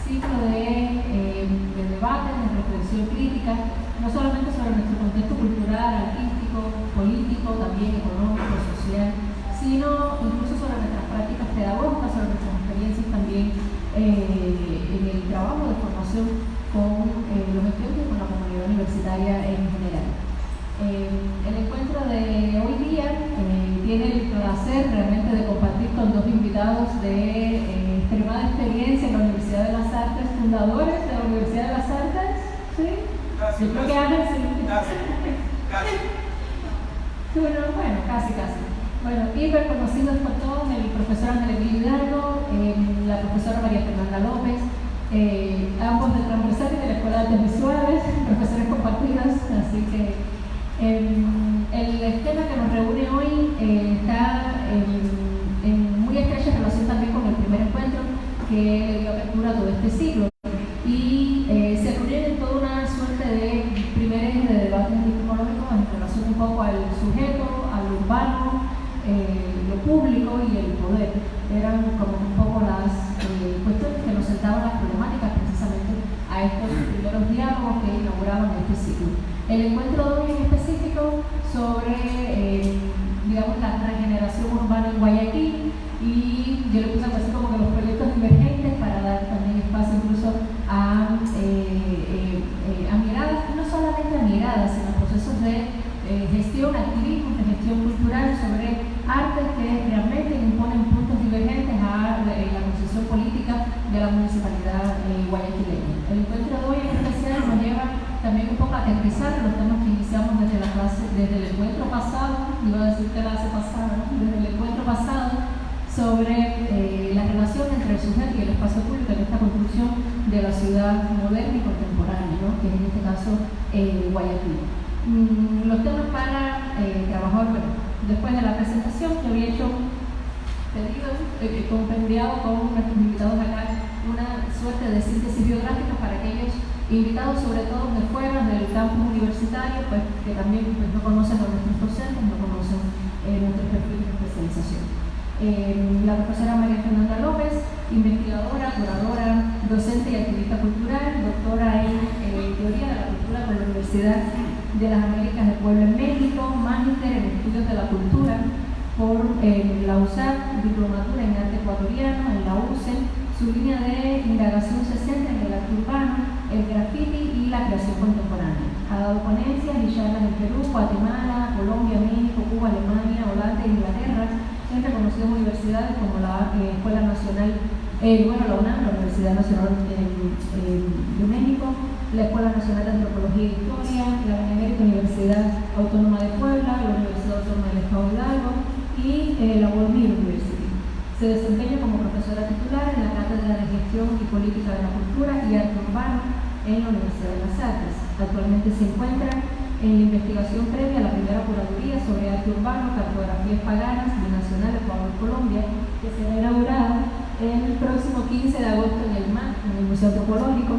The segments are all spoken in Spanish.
ciclo de debate, de reflexión crítica, no solamente sobre nuestro contexto cultural, artístico, político, también económico, social, sino incluso sobre nuestras prácticas pedagógicas, sobre nuestras experiencias también en el trabajo de formación con los estudiantes y con la comunidad universitaria en general. El encuentro de hoy día tiene el placer realmente de compartir con dos invitados de extremada experiencia en la Universidad de las Artes, fundadores de la Universidad de las Artes, ¿sí? Yo creo que Ángel sí. Casi. Bueno, casi. Bueno, hiper conocidos por todos, el profesor Ángel Emilio Hidalgo, la profesora María Fernanda López, ambos de transversal y de la Escuela de Artes Visuales, profesores compartidos, así que el tema que nos reúne hoy está en muy estrecha relación también con el primer encuentro que dio apertura a todo este ciclo y se reunieron en toda una suerte de primer eje de debates epistemológicos en relación un poco al sujeto, al urbano, lo público y el poder. Eran como un poco las cuestiones que nos sentaban las problemáticas precisamente a estos primeros diálogos que inauguraban este ciclo. El encuentro de hoy en específico sobre, digamos, la regeneración urbana en Guayaquil, y yo le puse así como que los proyectos emergentes para dar también espacio incluso a miradas, no solamente a miradas, sino a procesos de gestión, activismo, de gestión cultural sobre artes que realmente imponen puntos divergentes a la concepción política de la municipalidad guayaquileña. El encuentro de hoy en especial nos lleva también un poco a aterrizar los temas que iniciamos desde la clase, desde el encuentro pasado, iba a decir clase pasada, ¿no? Desde el encuentro pasado, sobre la relación entre el sujeto y el espacio público en esta construcción de la ciudad moderna y contemporánea, ¿no? Que es en este caso Guayaquil. Los temas para trabajar, bueno, después de la presentación que había hecho compendiado con nuestros invitados acá, una suerte de síntesis biográfica para aquellos invitados, sobre todo de fuera del campus universitario, pues que también pues, no conocen a nuestros docentes, no conocen nuestros perfiles de especialización. La profesora María Fernanda López, investigadora, curadora, docente y activista cultural, doctora en Teoría de la Cultura por la Universidad de las Américas de Puebla en México, magíster en Estudios de la Cultura por la USAC, diplomatura en Arte Ecuatoriano, en la UCE. Su línea de indagación se centra en el arte urbano, el graffiti y la creación contemporánea. Ha dado ponencias y charlas en Perú, Guatemala, Colombia, México, Cuba, Alemania, Holanda e Inglaterra en reconocidas universidades como la Escuela Nacional, la UNAM, la Universidad Nacional de México, la Escuela Nacional de Antropología e Historia, la Benemérita Universidad Autónoma de Puebla, la Universidad Autónoma del Estado de Hidalgo y la Walmir University. Se desempeña como profesora titular en la Cátedra de Gestión y Política de la Cultura y Arte Urbano en la Universidad de las Artes. Actualmente se encuentra en la investigación previa a la primera curaduría sobre arte urbano, cartografías paganas, binacional Ecuador-Colombia, que será inaugurada el próximo 15 de agosto en el MAC, en el Museo Antropológico,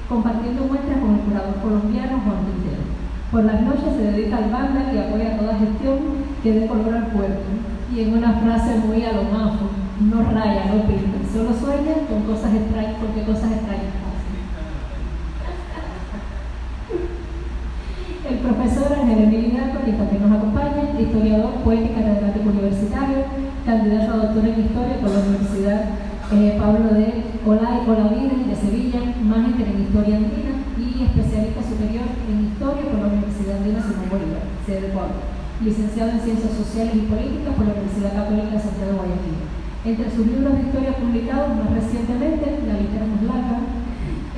compartiendo muestras con el curador colombiano Juan Quintero. Por las noches se dedica al banda y apoya toda gestión que dé color al puerto. Y en una frase muy a lo Mafo, no raya, no pinta, solo sueña con cosas extrañas, porque cosas extrañas pasan. El profesor Ángel Emilio Hidalgo, que también nos acompaña, historiador, poeta y catedrático universitario, candidato a doctor en Historia por la Universidad Pablo de Olavide de Sevilla, magíster en Historia Andina y especialista superior en Historia por la Universidad Andina Simón Bolívar, sede de Puebla. Licenciado en Ciencias Sociales y Políticas por la Universidad Católica de Santiago de Guayaquil. Entre sus libros de historia publicados más recientemente, La Litera Muslaca,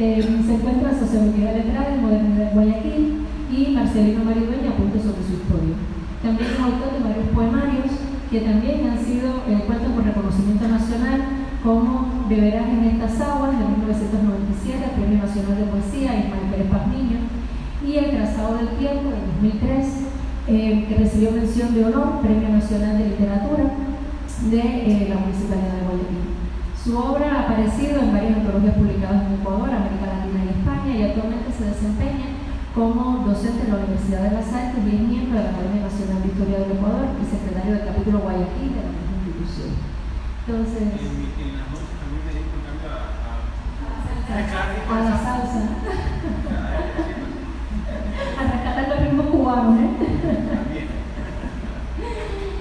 se encuentra Sociología Letrada y Modernidad en Guayaquil y Marcelino Maridueña, Apuntes sobre su historia. También es autor de varios poemarios que también han sido puestos por reconocimiento nacional, como Beberás en estas aguas, de 1997, Premio Nacional de Poesía, Ismael Pérez Pazmiño, y El Trazado del Tiempo, de 2003, que recibió mención de honor, Premio Nacional de Literatura de la Municipalidad de Guayaquil. Su obra ha aparecido en varias antologías publicadas en Ecuador, América Latina y España, y actualmente se desempeña como docente en la Universidad de las Artes y es miembro de la Academia Nacional de Historia del Ecuador y secretario del capítulo Guayaquil de la misma institución. Entonces... En las noches también me dedico un cambio a a la salsa, a rescatar los ritmos cubanos, ¿eh?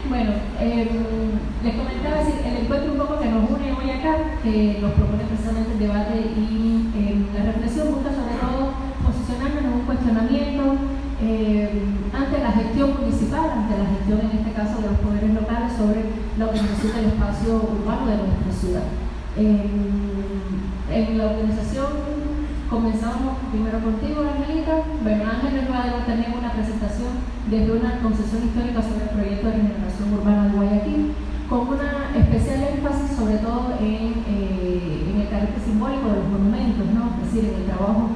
Bueno, les comentaba el encuentro un poco que nos une hoy acá, que nos propone precisamente el debate y la reflexión, busca sobre todo posicionarnos en un cuestionamiento ante la gestión municipal, ante la gestión en este caso de los poderes locales sobre la organización del espacio urbano de nuestra ciudad. En la organización comenzamos primero contigo, Angelita. Bueno, Ángel nos va a tener una presentación desde una concesión histórica sobre el proyecto de regeneración urbana de Guayaquil, con una especial énfasis sobre todo en el carácter simbólico de los monumentos, ¿no? Es decir, en el trabajo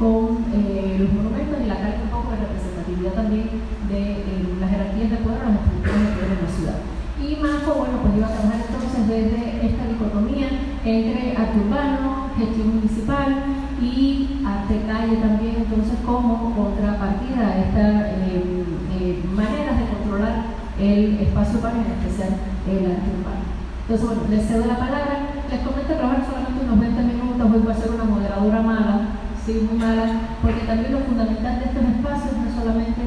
con los monumentos y la carga un poco de representatividad también de las jerarquías de poder o las estructuras de poder en la ciudad. Y Marco, bueno, pues iba a trabajar entonces desde esta dicotomía entre arte urbano, gestión municipal y arte calle también, entonces como contrapartida a estas maneras de controlar el espacio urbano, en especial el arte urbano. Entonces, bueno, les cedo la palabra. Les comento que trabajar solamente unos 20 minutos, hoy va a ser una moderadora mala, sí, muy mala, porque también lo fundamental de estos espacios no es solamente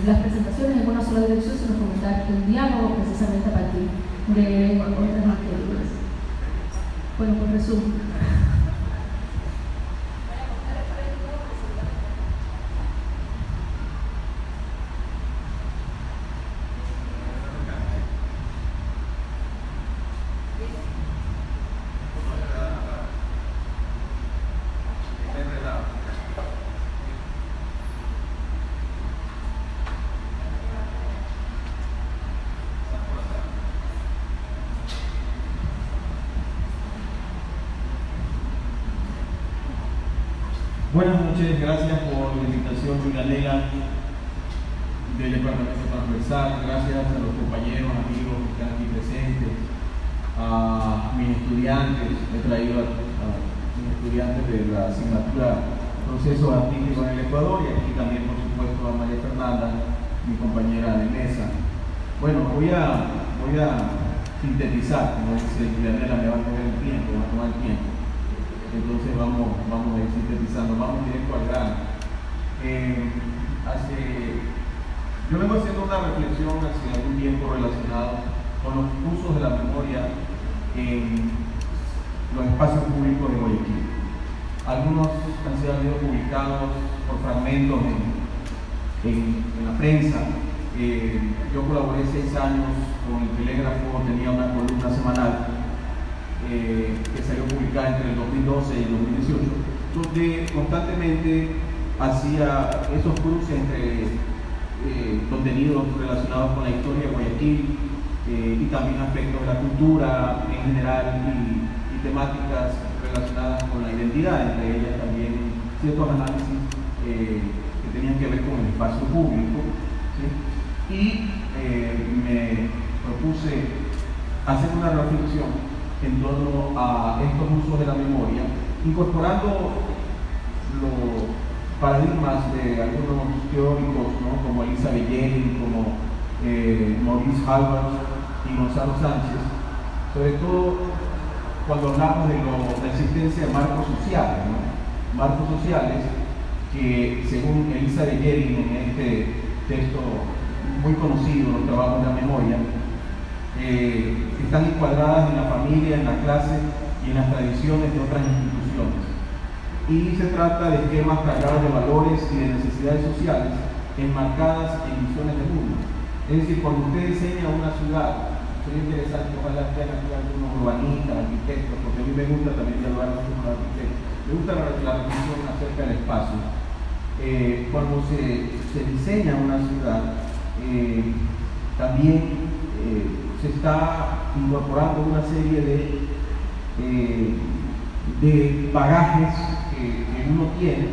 las presentaciones en una sola dirección, sino fomentar un diálogo precisamente a partir de otras materias. Bueno, pues resumen. Buenas noches, gracias por la invitación, Julianela, del Departamento Transversal. Gracias a los compañeros, amigos que están aquí presentes, a mis estudiantes. He traído a mis estudiantes de la asignatura Procesos Artísticos en el Ecuador, y aquí también, por supuesto, a María Fernanda, mi compañera de mesa. Bueno, voy a sintetizar, como dice Julianela, me va a tomar el tiempo. Entonces vamos a ir sintetizando, vamos directo al grano. Yo vengo haciendo una reflexión hace algún tiempo relacionado con los usos de la memoria en los espacios públicos de Guayaquil. Algunos han sido publicados por fragmentos en la prensa. Yo colaboré 6 años con el Telégrafo, tenía una columna semanal que salió publicada entre el 2012 y el 2018, donde constantemente hacía esos cruces entre contenidos relacionados con la historia de Guayaquil y también aspectos de la cultura en general y temáticas relacionadas con la identidad, entre ellas también ciertos análisis que tenían que ver con el espacio público, ¿sí? Y me propuse hacer una reflexión en torno a estos usos de la memoria, incorporando los paradigmas de algunos teóricos, ¿no? Como Elizabeth Yerin, como Maurice Halbach y Gonzalo Sánchez, sobre todo cuando hablamos de la existencia de marcos sociales, ¿no? Marcos sociales que, según Elizabeth Yerin, en este texto muy conocido, Los trabajos de la memoria, están encuadradas en la familia, en la clase y en las tradiciones de otras instituciones. Y se trata de esquemas cargados de valores y de necesidades sociales enmarcadas en visiones de mundo. Es decir, cuando usted diseña una ciudad, sería interesante, ojalá estén aquí algunos urbanistas, arquitectos, porque a mí me gusta también dialogar mucho con los arquitectos, me gusta la reflexión acerca del espacio. Cuando se diseña una ciudad, también se está incorporando una serie de bagajes que uno tiene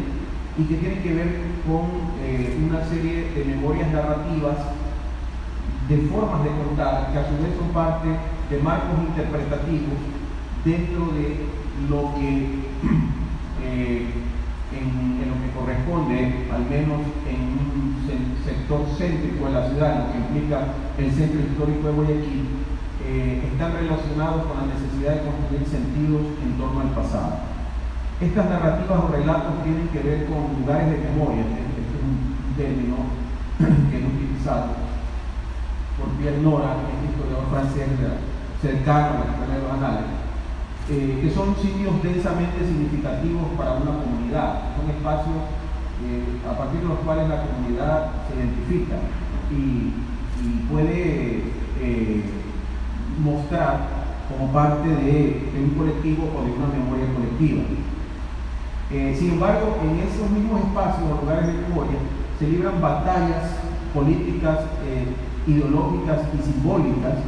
y que tienen que ver con una serie de memorias narrativas, de formas de contar, que a su vez son parte de marcos interpretativos dentro de lo que en lo que corresponde, al menos en un sector céntrico de la ciudad, lo que implica el centro histórico de Guayaquil, están relacionados con la necesidad de construir sentidos en torno al pasado. Estas narrativas o relatos tienen que ver con lugares de memoria, este es un término que es utilizado por Pierre Nora, el historiador francés cercano a la escuela de los anales, que son sitios densamente significativos para una comunidad, son espacios a partir de los cuales la comunidad se identifica y puede mostrar como parte de un colectivo o de una memoria colectiva. Sin embargo, en esos mismos espacios o lugares de memoria se libran batallas políticas, ideológicas y simbólicas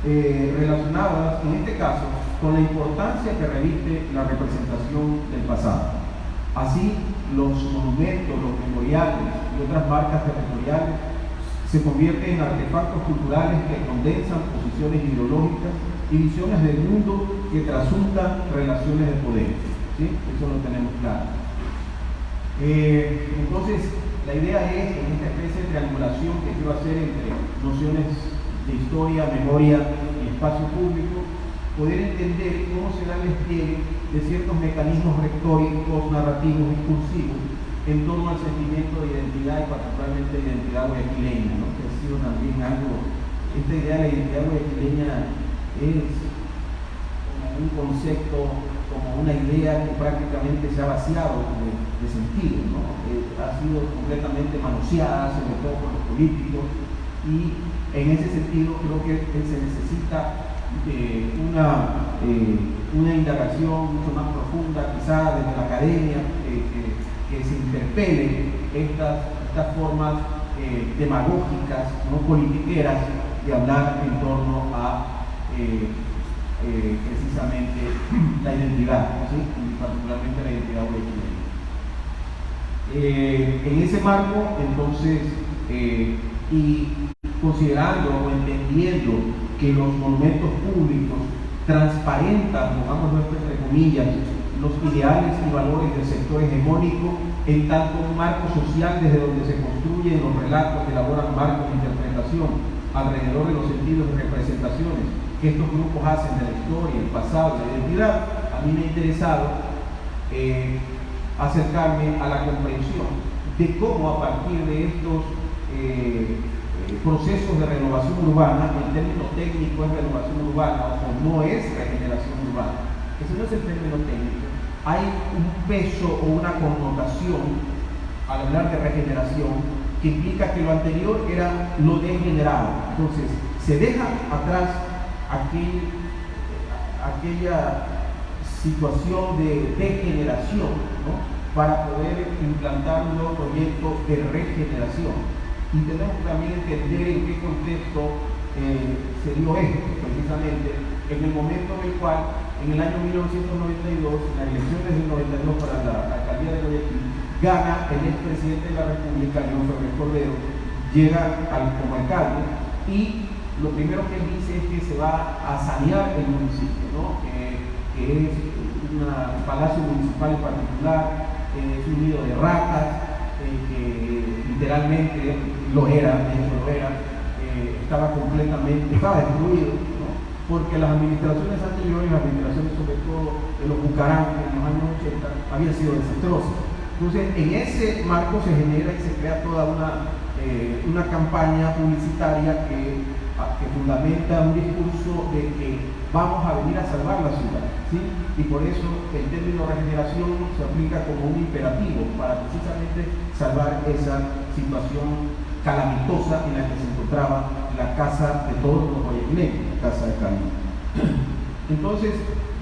relacionadas, en este caso, con la importancia que reviste la representación del pasado. Así, los monumentos, los memoriales y otras marcas territoriales se convierten en artefactos culturales que condensan posiciones ideológicas y visiones del mundo que trasuntan relaciones de poder. ¿Sí? Eso lo tenemos claro. Entonces, la idea es, en esta especie de triangulación que quiero hacer entre nociones de historia, memoria y espacio público, poder entender cómo se da el despliegue de ciertos mecanismos retóricos, narrativos, discursivos, en torno al sentimiento de identidad y particularmente de identidad guayaquileña, ¿no? Que ha sido también algo, esta idea de la identidad guayaquileña es como un concepto, como una idea que prácticamente se ha vaciado de sentido, ¿no? Ha sido completamente manoseada, sobre todo por los políticos, y en ese sentido creo que se necesita una indagación mucho más profunda, quizá desde la academia, que se interpelen estas formas demagógicas, no politiqueras, de hablar en torno a precisamente la identidad, ¿sí? Y particularmente la identidad guayaquileña. En ese marco, entonces, y considerando o entendiendo que los monumentos públicos transparentan, pongámoslo entre comillas, los ideales y valores del sector hegemónico, en tanto un marco social desde donde se construyen los relatos que elaboran marcos de interpretación alrededor de los sentidos de representaciones que estos grupos hacen de la historia, el pasado, la identidad. A mí me ha interesado acercarme a la comprensión de cómo a partir de estos procesos de renovación urbana, el término técnico es renovación urbana, o no es regeneración urbana, ese no es el término técnico, hay un peso o una connotación al hablar de regeneración que implica que lo anterior era lo degenerado. Entonces, se deja atrás aquella situación de degeneración, ¿no? Para poder implantar un nuevo proyecto de regeneración. Y tenemos que también entender en qué contexto se dio esto, precisamente en el momento en el cual, en el año 1992, en las elecciones del 92 para la alcaldía de Guayaquil, gana el expresidente de la República, León Ferrer Cordero, llega como alcalde, y lo primero que él dice es que se va a sanear el municipio, ¿no? Que es un palacio municipal en particular, es un nido de ratas, que literalmente lo era, estaba destruido, ¿no? Porque las administraciones anteriores, las administraciones sobre todo de los Bucaram en los años 80, habían sido desastrosas. Entonces, en ese marco se genera y se crea toda una campaña publicitaria que fundamenta un discurso de que vamos a venir a salvar la ciudad, ¿sí? Y por eso el término regeneración se aplica como un imperativo para precisamente salvar esa situación calamitosa en la que se encontraba la casa de todos los guayaquileños, la casa de Cali. Entonces,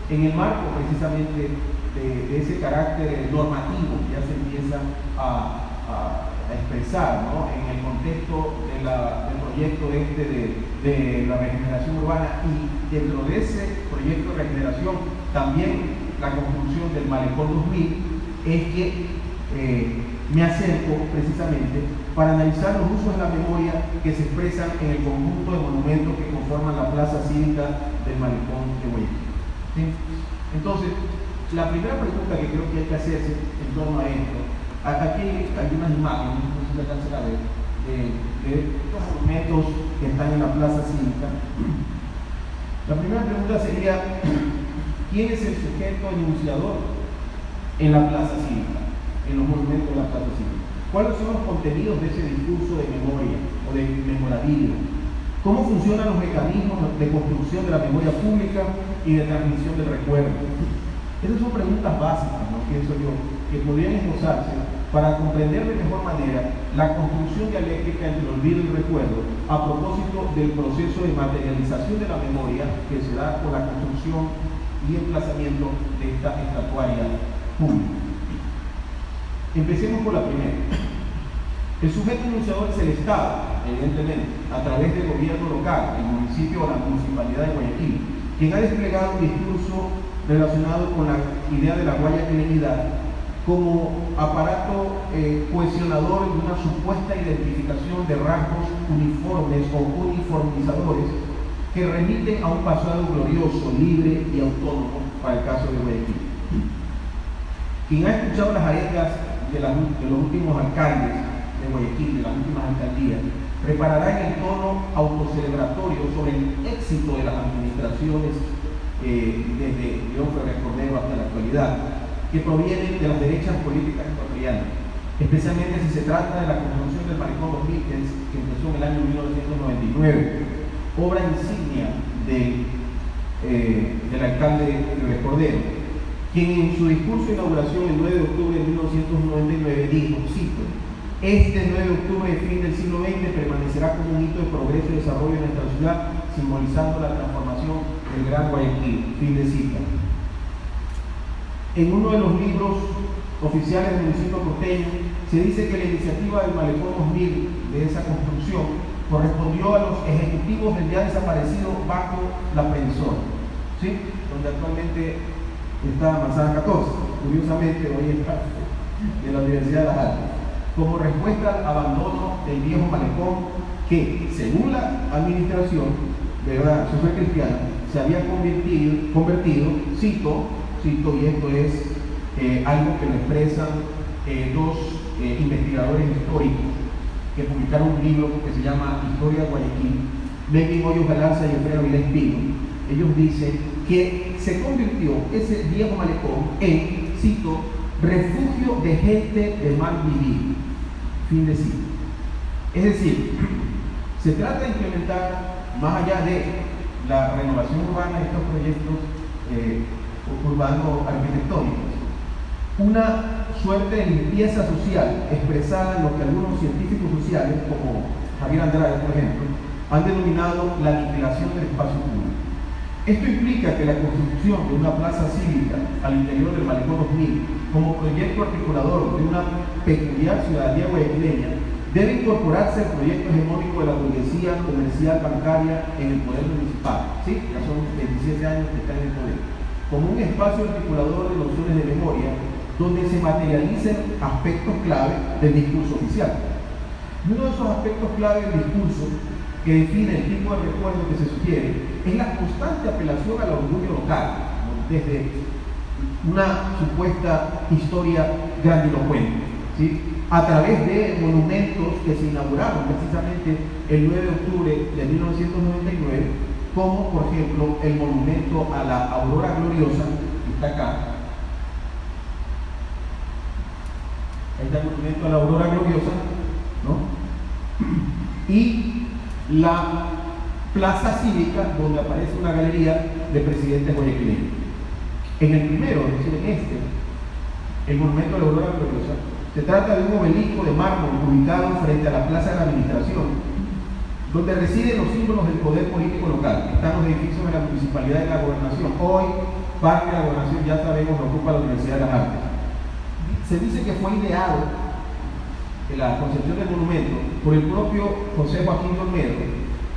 en el marco precisamente de ese carácter normativo que ya se empieza a expresar, ¿no? En el contexto del proyecto de la regeneración urbana, y dentro de ese proyecto de regeneración también la construcción del Malecón 2000, es que me acerco precisamente para analizar los usos de la memoria que se expresan en el conjunto de monumentos que conforman la plaza cívica del Malecón de Guayaquil, ¿sí? Entonces, la primera pregunta que creo que hay que hacerse en torno a esto, aquí hay unas imágenes, no sé si alcancen a ver, de estos monumentos que están en la plaza cívica. La primera pregunta sería, ¿quién es el sujeto enunciador en la plaza cívica, en los monumentos de la plaza cívica. ¿Cuáles son los contenidos de ese discurso de memoria o de memorabilia? ¿Cómo funcionan los mecanismos de construcción de la memoria pública y de transmisión del recuerdo? Esas son preguntas básicas, ¿no? Pienso yo, que podrían esbozarse para comprender de mejor manera la construcción dialéctica entre el olvido y el recuerdo a propósito del proceso de materialización de la memoria que se da con la construcción y emplazamiento de esta estatuaria pública. Empecemos por la primera. El sujeto enunciador es el Estado, evidentemente, a través del gobierno local, el municipio o la municipalidad de Guayaquil, quien ha desplegado un discurso relacionado con la idea de la guayaquileñidad como aparato cohesionador de una supuesta identificación de rasgos uniformes o uniformizadores que remiten a un pasado glorioso, libre y autónomo para el caso de Guayaquil. Quien ha escuchado las arengas de los últimos alcaldes de Guayaquil, de las últimas alcaldías, reparará en el tono autocelebratorio sobre el éxito de las administraciones desde León Ferrer Cordero hasta la actualidad, que provienen de las derechas políticas ecuatorianas, especialmente si se trata de la construcción del Malecón 2000, que empezó en el año 1999, obra insignia del alcalde Ferrer Cordero, quien en su discurso de inauguración el 9 de octubre de 1999 dijo, cito, este 9 de octubre, fin del siglo XX, permanecerá como un hito de progreso y desarrollo en nuestra ciudad, simbolizando la transformación del Gran Guayaquil, fin de cita. En uno de los libros oficiales del municipio porteño se dice que la iniciativa del Malecón 2000 de esa construcción correspondió a los ejecutivos del ya desaparecido Banco La Prensora, ¿sí? Donde actualmente está Manzana 14, curiosamente hoy es parte de la Universidad de Las Artes, como respuesta al abandono del viejo malecón que, según la administración de la Sociedad Cristiana, se había convertido, cito, y esto es algo que lo expresan dos investigadores históricos que publicaron un libro que se llama Historia de Guayaquil, Melvin Hoyos Galarza y Alfredo Avilés Pino. Ellos dicen que se convirtió ese viejo malecón en, cito, refugio de gente de mal vivir, fin de cita. Es decir, se trata de implementar, más allá de la renovación urbana de estos proyectos urbanos arquitectónicos, una suerte de limpieza social expresada en lo que algunos científicos sociales, como Javier Andrade, por ejemplo, han denominado la aniquilación del espacio público. Esto implica que la construcción de una plaza cívica al interior del Malecón 2000 como proyecto articulador de una peculiar ciudadanía guayaquileña debe incorporarse al proyecto hegemónico de la burguesía comercial bancaria en el poder municipal, ¿sí? Ya son 27 años que está en el poder, como un espacio articulador de nociones de memoria donde se materialicen aspectos clave del discurso oficial. Y uno de esos aspectos clave del discurso que define el tipo de recuerdo que se sugiere es la constante apelación al orgullo local, ¿no? Desde una supuesta historia grandilocuente, ¿sí? A través de monumentos que se inauguraron precisamente el 9 de octubre de 1999, como por ejemplo el monumento a la Aurora Gloriosa, que está acá. Ahí está el monumento a la Aurora Gloriosa, ¿no? Y la plaza cívica, donde aparece una galería de presidentes guayaquileños. En el primero, es decir, en este, el monumento a la Aurora Gloriosa, se trata de un obelisco de mármol ubicado frente a la plaza de la administración, donde residen los símbolos del poder político local. Están los edificios de la municipalidad y de la gobernación. Hoy, parte de la gobernación, ya sabemos, lo ocupa la Universidad de las Artes. Se dice que fue ideado en la concepción del monumento por el propio José Joaquín de Olmedo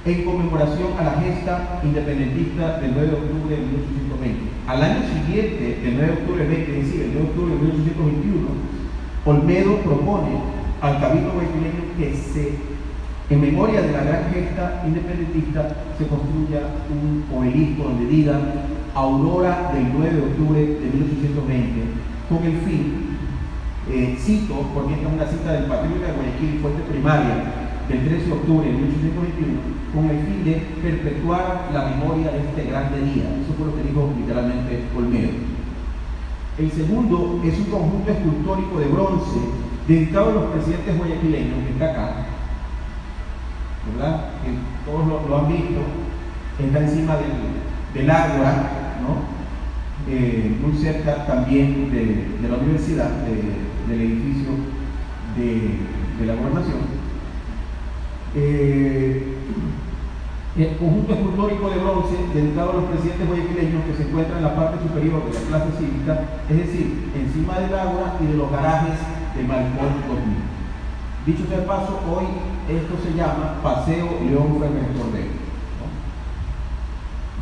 en conmemoración a la gesta independentista del 9 de octubre de 1820. Al año siguiente, el 9 de octubre del 20, es decir, el 9 de octubre de 1821, Olmedo propone al Cabildo guayaquileño que en memoria de la gran gesta independentista se construya un obelisco donde diga Aurora del 9 de octubre de 1820, con el fin, cito, porque esta es una cita del Patriota de Guayaquil, fuente primaria, del 13 de octubre de 1821, con el fin de perpetuar la memoria de este grande día. Eso fue lo que dijo literalmente Olmedo. El segundo es un conjunto escultórico de bronce dedicado a los presidentes guayaquileños, que está acá, ¿verdad? Que todos lo han visto, está encima del ágora, ¿no? Muy cerca también de la universidad, del edificio de la gobernación. El conjunto escultórico de bronce dedicado a los presidentes guayaquileños, que se encuentra en la parte superior de la plaza cívica, es decir, encima del ágora y de los garajes de Malecón 2000. Dicho sea de paso, hoy esto se llama Paseo León Fernández Cordero, ¿no?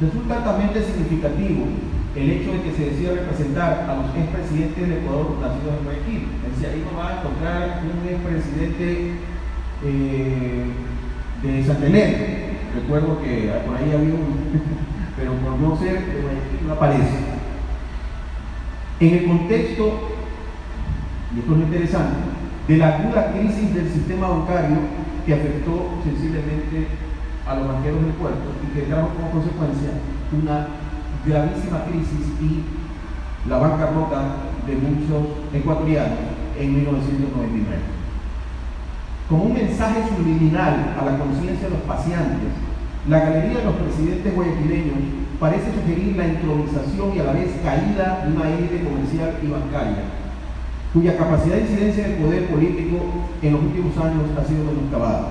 Resulta altamente significativo el hecho de que se decida representar a los expresidentes del Ecuador nacidos en Guayaquil. Es decir, ahí no va a encontrar un expresidente de Santander. Recuerdo que por ahí había un, pero por no ser de Guayaquil no aparece. En el contexto, y esto es lo interesante, de la aguda crisis del sistema bancario que afectó sensiblemente a los banqueros del puerto y que trajo como consecuencia una gravísima crisis y la bancarrota de muchos ecuatorianos en 1999. Como un mensaje subliminal a la conciencia de los paseantes, la galería de los presidentes guayaquileños parece sugerir la improvisación y a la vez caída de una élite comercial y bancaria, cuya capacidad de incidencia en el poder político en los últimos años ha sido menoscabada.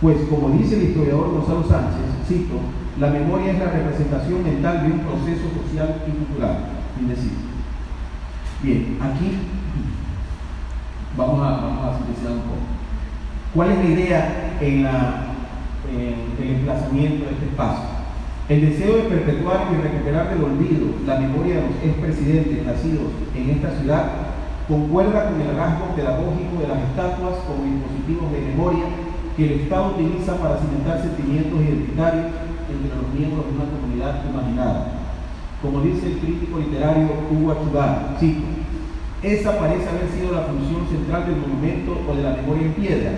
Pues, como dice el historiador Gonzalo Sánchez, cito, la memoria es la representación mental de un proceso social y cultural. Fin de cita. Bien, aquí vamos a sintetizar un poco. ¿Cuál es la idea en el emplazamiento de este espacio? El deseo de perpetuar y recuperar del olvido la memoria de los expresidentes nacidos en esta ciudad concuerda con el rasgo pedagógico de las estatuas como dispositivos de memoria que el Estado utiliza para cimentar sentimientos identitarios entre los miembros de una comunidad imaginada. Como dice el crítico literario Hugo Achudá, cito, esa parece haber sido la función central del monumento o de la memoria en piedra,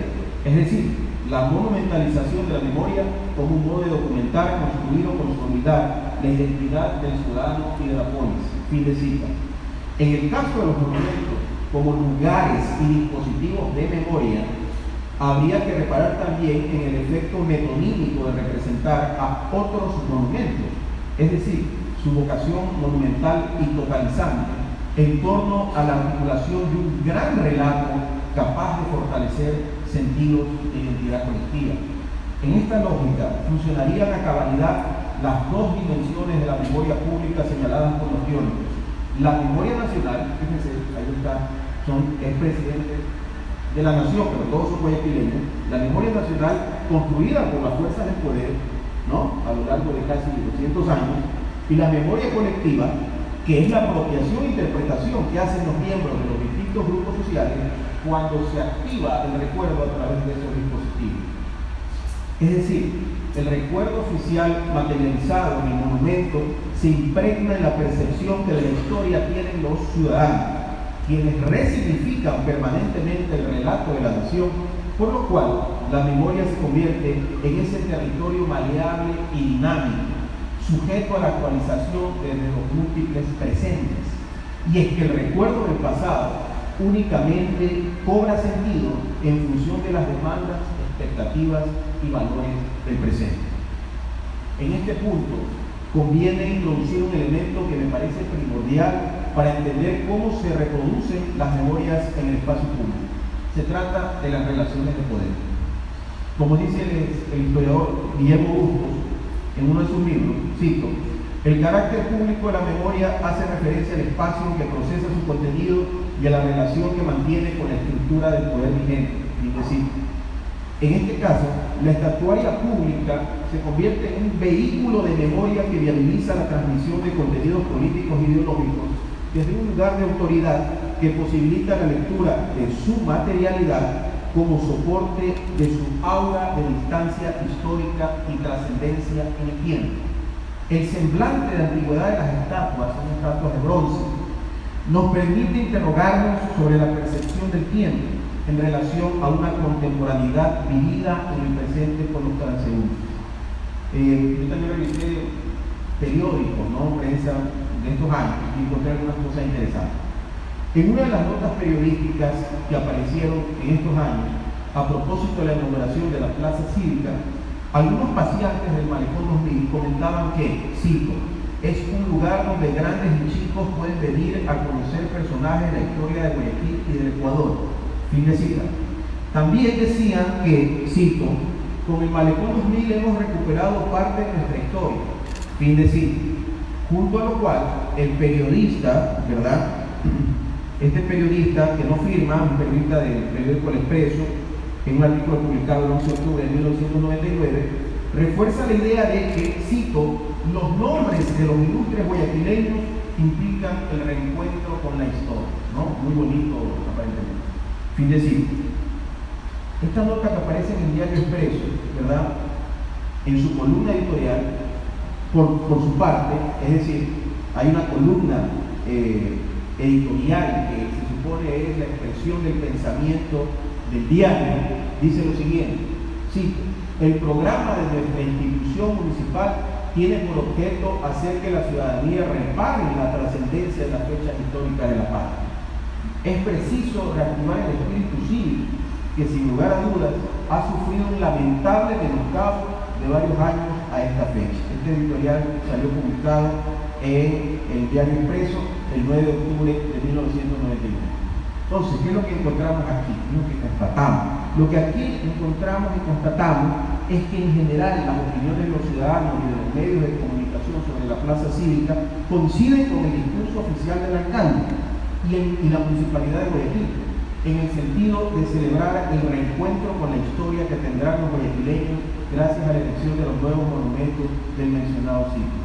es decir, la monumentalización de la memoria como un modo de documentar, construir o consolidar la identidad del ciudadano y de la polis. Fin de cita. En el caso de los monumentos, como lugares y dispositivos de memoria, habría que reparar también en el efecto metonímico de representar a otros monumentos, es decir, su vocación monumental y totalizante, en torno a la articulación de un gran relato capaz de fortalecer sentidos de identidad colectiva. En esta lógica funcionarían a cabalidad las dos dimensiones de la memoria pública señaladas por los teóricos. La memoria nacional, fíjense, ahí está, son expresidentes de la nación, pero todos son guayaquileños. La memoria nacional construida por las fuerzas del poder, ¿no?, a lo largo de casi 200 años, y la memoria colectiva, que es la apropiación e interpretación que hacen los miembros de los distintos grupos sociales cuando se activa el recuerdo a través de esos dispositivos. Es decir, el recuerdo oficial materializado en el monumento se impregna en la percepción que de la historia tienen los ciudadanos, quienes resignifican permanentemente el relato de la nación, por lo cual la memoria se convierte en ese territorio maleable y dinámico, sujeto a la actualización desde los múltiples presentes. Y es que el recuerdo del pasado únicamente cobra sentido en función de las demandas, expectativas y valores del presente. En este punto conviene introducir un elemento que me parece primordial para entender cómo se reproducen las memorias en el espacio público. Se trata de las relaciones de poder. Como dice el historiador Guillermo Bustos en uno de sus libros, cito, el carácter público de la memoria hace referencia al espacio en que procesa su contenido y a la relación que mantiene con la estructura del poder vigente. Es decir, en este caso, la estatuaria pública se convierte en un vehículo de memoria que viabiliza la transmisión de contenidos políticos e ideológicos desde un lugar de autoridad que posibilita la lectura de su materialidad como soporte de su aura de distancia histórica y trascendencia en el tiempo. El semblante de antigüedad de las estatuas, son estatuas de bronce, nos permite interrogarnos sobre la percepción del tiempo en relación a una contemporaneidad vivida en el presente por los transeúntes. Yo también revisé periódicos, ¿no?, prensa de estos años y encontré algunas cosas interesantes. En una de las notas periodísticas que aparecieron en estos años, a propósito de la inauguración de la Plaza Cívica, algunos paseantes del Malecón 2000 comentaban que, cito, es un lugar donde grandes y chicos pueden venir a conocer personajes de la historia de Guayaquil y del Ecuador. Fin de cita. También decían que, cito, con el Malecón 2000 hemos recuperado parte de nuestra historia. Fin de cita. Junto a lo cual, el periodista, ¿verdad? Este periodista que no firma, un periodista del periódico El Expreso, en un artículo publicado el 11 de octubre de 1999, refuerza la idea de que, cito, los nombres de los ilustres guayaquileños implican el reencuentro con la historia, ¿no? Muy bonito, aparentemente. Fin de cita. Esta nota que aparece en el diario Expreso, ¿verdad? En su columna editorial, por su parte, es decir, hay una columna editorial que se supone es la expresión del pensamiento del diario, dice lo siguiente, cito, el programa de nuestra institución municipal tiene por objeto hacer que la ciudadanía repare en la trascendencia de las fechas históricas de la patria. Es preciso reactivar el espíritu cívico que sin lugar a dudas ha sufrido un lamentable menoscabo de varios años a esta fecha. Este editorial salió publicado en el diario Expreso el 9 de octubre de 1999. Entonces, ¿qué es lo que encontramos aquí? ¿Qué es lo que constatamos? Lo que aquí encontramos y constatamos es que en general las opiniones de los ciudadanos y de los medios de comunicación sobre la Plaza Cívica coinciden con el discurso oficial del alcalde y la municipalidad de Guayaquil, en el sentido de celebrar el reencuentro con la historia que tendrán los guayaquileños gracias a la elección de los nuevos monumentos del mencionado sitio.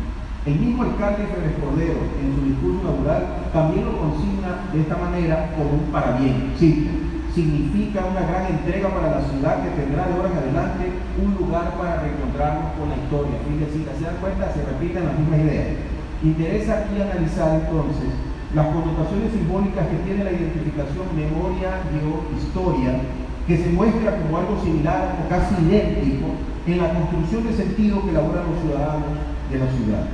El mismo alcalde Febres Cordero, en su discurso inaugural, también lo consigna de esta manera como un parabién. Sí, significa una gran entrega para la ciudad que tendrá de ahora en adelante un lugar para reencontrarnos con la historia. Fin de cita. ¿Se dan cuenta? Se repiten las mismas ideas. Interesa aquí analizar entonces las connotaciones simbólicas que tiene la identificación memoria-historia, que se muestra como algo similar o casi idéntico en la construcción de sentido que elaboran los ciudadanos de la ciudad.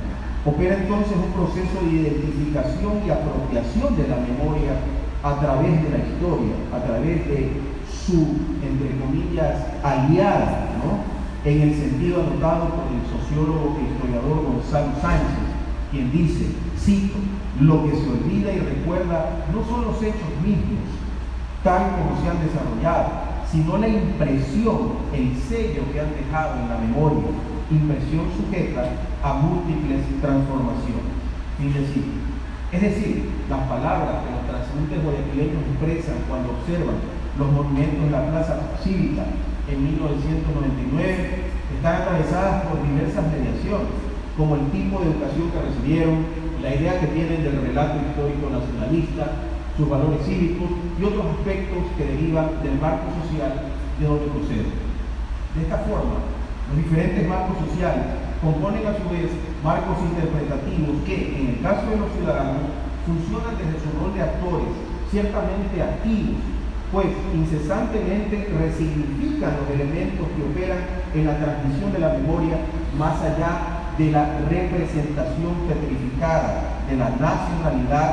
Opera entonces un proceso de identificación y apropiación de la memoria a través de la historia, a través de su, entre comillas, aliada, ¿no? En el sentido anotado por el sociólogo e historiador Gonzalo Sánchez, quien dice, cito, lo que se olvida y recuerda no son los hechos mismos, tal como se han desarrollado, sino la impresión, el sello que han dejado en la memoria, impresión sujeta a múltiples transformaciones. Es decir, las palabras que los transeúntes guayaquileños expresan cuando observan los monumentos de la Plaza Cívica en 1999 están atravesadas por diversas mediaciones, como el tipo de educación que recibieron, la idea que tienen del relato histórico nacionalista, sus valores cívicos y otros aspectos que derivan del marco social de donde proceden. De esta forma, los diferentes marcos sociales componen a su vez marcos interpretativos que, en el caso de los ciudadanos, funcionan desde su rol de actores, ciertamente activos, pues incesantemente resignifican los elementos que operan en la transmisión de la memoria más allá de la representación petrificada de la nacionalidad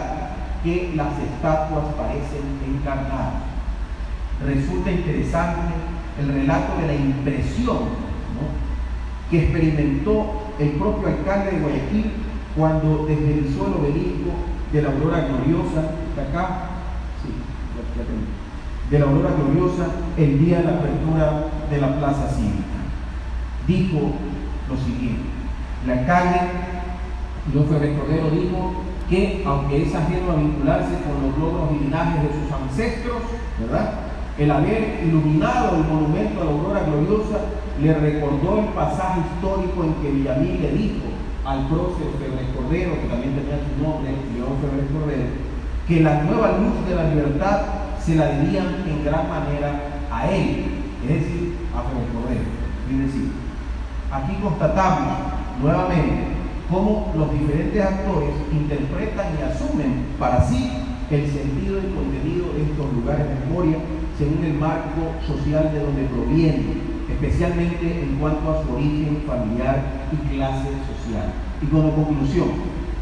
que las estatuas parecen encarnar. Resulta interesante el relato de la impresión, ¿no?, que experimentó el propio alcalde de Guayaquil cuando deslizó el obelisco de la Aurora Gloriosa, de acá, sí, de la Aurora Gloriosa el día de la apertura de la Plaza Cívica. Dijo lo siguiente: el alcalde, don Febres Cordero, dijo que aunque es ajeno a vincularse con los logros y linajes de sus ancestros, ¿verdad?, el haber iluminado el monumento a la Aurora Gloriosa le recordó el pasaje histórico en que Villamil le dijo al prócer Febres Cordero, que también tenía su nombre, León Febres Cordero, que la nueva luz de la libertad se la debían en gran manera a él, es decir, a Febres Cordero. Es decir, aquí constatamos nuevamente cómo los diferentes actores interpretan y asumen para sí el sentido y contenido de estos lugares de memoria según el marco social de donde provienen, especialmente en cuanto a su origen familiar y clase social. Y como conclusión,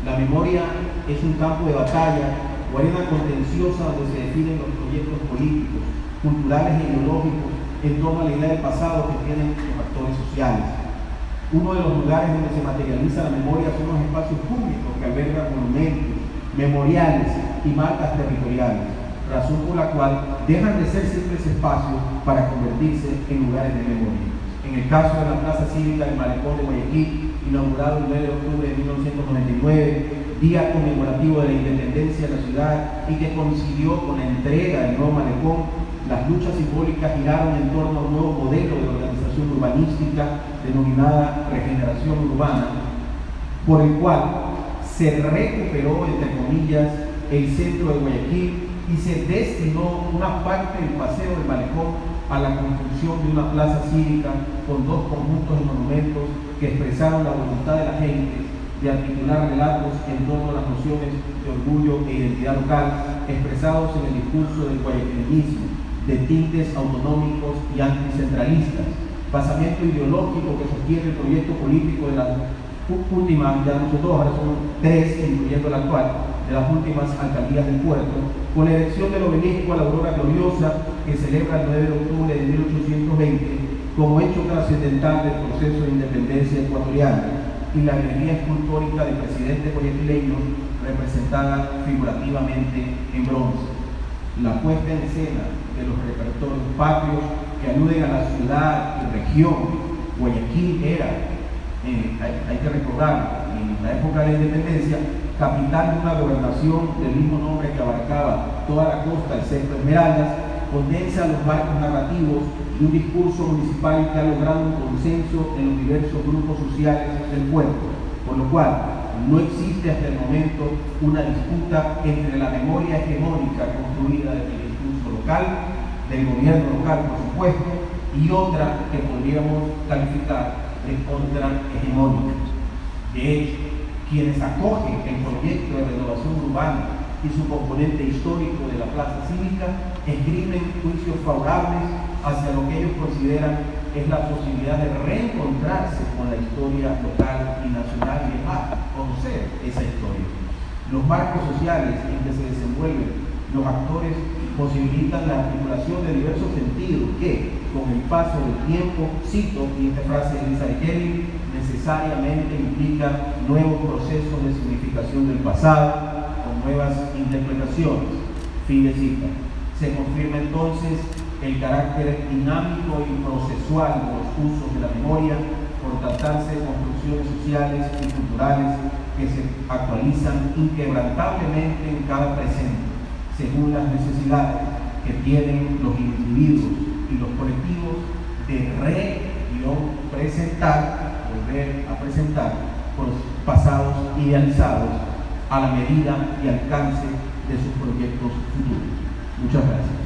La memoria es un campo de batalla o arena contenciosa donde se definen los proyectos políticos, culturales e ideológicos en torno a la idea del pasado que tienen los actores sociales. Uno de los lugares donde se materializa la memoria son los espacios públicos que albergan monumentos, memoriales y marcas territoriales, razón por la cual dejan de ser simples espacios para convertirse en lugares de memoria. En el caso de la Plaza Cívica del Malecón de Guayaquil, inaugurado el 9 de octubre de 1999, día conmemorativo de la independencia de la ciudad y que coincidió con la entrega del nuevo malecón, las luchas simbólicas giraron en torno a un nuevo modelo de organización urbanística denominada regeneración urbana, por el cual se recuperó, entre comillas, el centro de Guayaquil y se destinó una parte del paseo del malecón a la construcción de una plaza cívica con dos conjuntos de monumentos que expresaron la voluntad de la gente de articular relatos en torno a las nociones de orgullo e identidad local expresados en el discurso del guayaquileñismo, de tintes autonómicos y anticentralistas, basamento ideológico que sostiene el proyecto político de las últimas, ya no sé todos, ahora son 3, incluyendo el actual, de las últimas alcaldías del puerto, con la elección del obelisco a la aurora gloriosa que celebra el 9 de octubre de 1820 como hecho trascendental del proceso de independencia ecuatoriana, y la galería escultórica de presidentes guayaquileños representada figurativamente en bronce. La puesta en escena de los repertorios patrios que aluden a la ciudad y región. Guayaquil era, hay que recordar, en la época de la independencia, capital de una gobernación del mismo nombre que abarcaba toda la costa, excepto Esmeraldas, condensa los marcos narrativos de un discurso municipal que ha logrado un consenso en los diversos grupos sociales del puerto, por lo cual no existe hasta el momento una disputa entre la memoria hegemónica construida desde el discurso local, del gobierno local por supuesto, y otra que podríamos calificar de contrahegemónica. De hecho, quienes acogen el proyecto de renovación urbana y su componente histórico de la Plaza Cívica esgrimen juicios favorables hacia lo que ellos consideran es la posibilidad de reencontrarse con la historia local y nacional y demás, conocer esa historia. Los marcos sociales en que se desenvuelven los actores posibilitan la articulación de diversos sentidos que, con el paso del tiempo, cito, y esta frase de Lisa Kelly, necesariamente implica nuevos procesos de significación del pasado, con nuevas interpretaciones. Fin de cita. Se confirma entonces el carácter dinámico y procesual de los usos de la memoria por tratarse de construcciones sociales y culturales que se actualizan inquebrantablemente en cada presente, según las necesidades que tienen los individuos y los colectivos de presentar, volver a presentar los pasados idealizados a la medida y alcance de sus proyectos futuros. Muchas gracias.